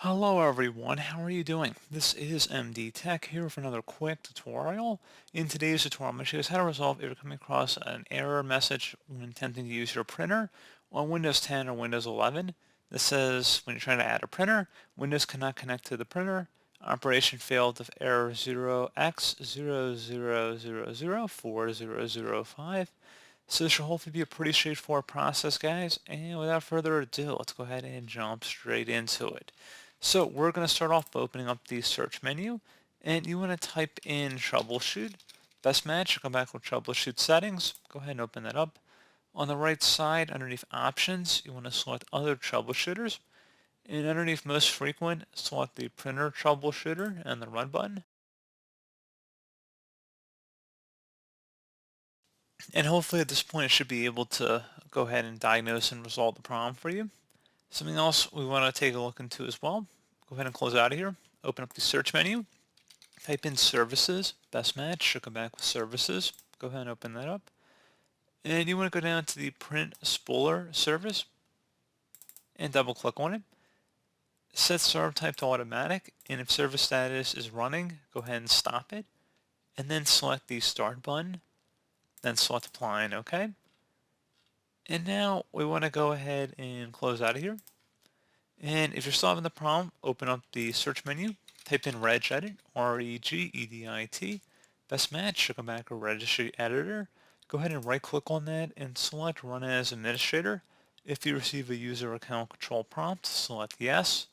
Hello everyone, how are you doing? This is MD Tech here for another quick tutorial. In today's tutorial, I'm going to show you how to resolve if you're coming across an error message when attempting to use your printer on Windows 10 or Windows 11. This says when you're trying to add a printer, Windows cannot connect to the printer. Operation failed of error 0x00004005. So this should hopefully be a pretty straightforward process, guys. And without further ado, let's go ahead and jump straight into it. So we're going to start off by opening up the search menu, and you want to type in troubleshoot. Best match, come back with troubleshoot settings. Go ahead and open that up. On the right side, underneath options, you want to select other troubleshooters. And underneath most frequent, select the printer troubleshooter and the run button. And hopefully at this point, it should be able to go ahead and diagnose and resolve the problem for you. Something else we want to take a look into as well. Go ahead and close out of here. Open up the search menu. Type in services, best match, should come back with services. Go ahead and open that up. And you want to go down to the print spooler service and double click on it. Set serve type to automatic, and if service status is running, go ahead and stop it. And then select the start button, then select apply and OK. And now we want to go ahead and close out of here. And if you're still having the problem, open up the search menu, type in regedit, regedit, best match, should come back a registry editor. Go ahead and right click on that and select run as administrator. If you receive a user account control prompt, select yes.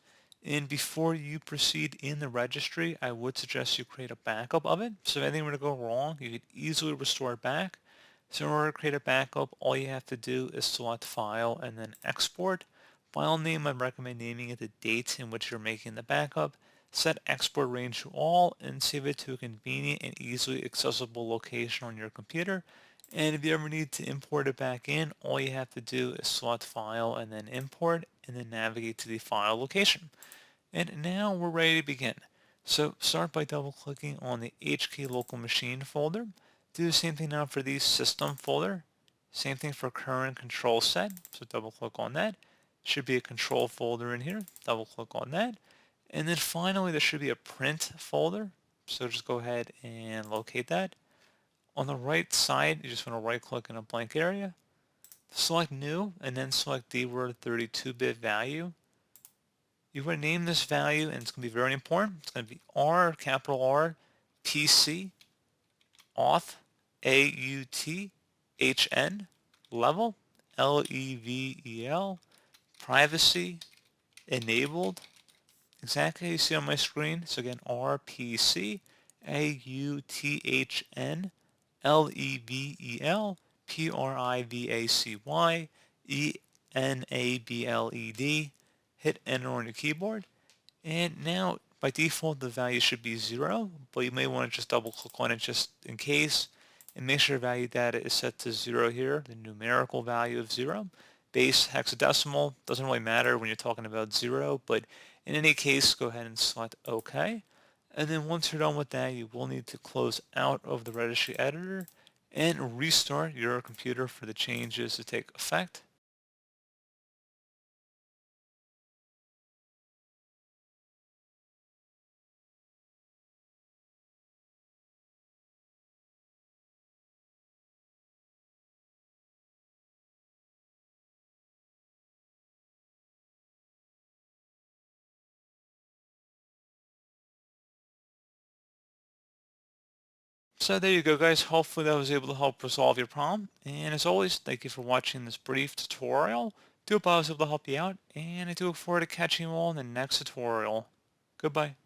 And before you proceed in the registry, I would suggest you create a backup of it. So if anything were to go wrong, you could easily restore it back. So in order to create a backup, all you have to do is select file and then export. File name, I recommend naming it the date in which you're making the backup. Set export range to all and save it to a convenient and easily accessible location on your computer. And if you ever need to import it back in, all you have to do is select file and then import and then navigate to the file location. And now we're ready to begin. So start by double clicking on the HK local machine folder. Do the same thing now for the system folder. Same thing for current control set. So double click on that. Should be a control folder in here. Double click on that. And then finally there should be a print folder. So just go ahead and locate that. On the right side, you just want to right click in a blank area. Select new and then select the word 32-bit value. You want to name this value, and it's going to be very important. It's going to be R, capital R, PC, auth, AUTHN, level, LEVEL, privacy, enabled, exactly how you see on my screen. So again, RPC, AUTHN, LEVEL, PRIVACY, ENABLED. Hit enter on your keyboard. And now, by default, the value should be 0, but you may want to just double click on it just in case. And make sure value data is set to 0 here, the numerical value of 0. Base hexadecimal, doesn't really matter when you're talking about 0, but in any case, go ahead and select OK. And then once you're done with that, you will need to close out of the registry editor and restart your computer for the changes to take effect. So there you go, guys. Hopefully that was able to help resolve your problem. And as always, thank you for watching this brief tutorial. Do hope I was able to help you out, and I do look forward to catching you all in the next tutorial. Goodbye.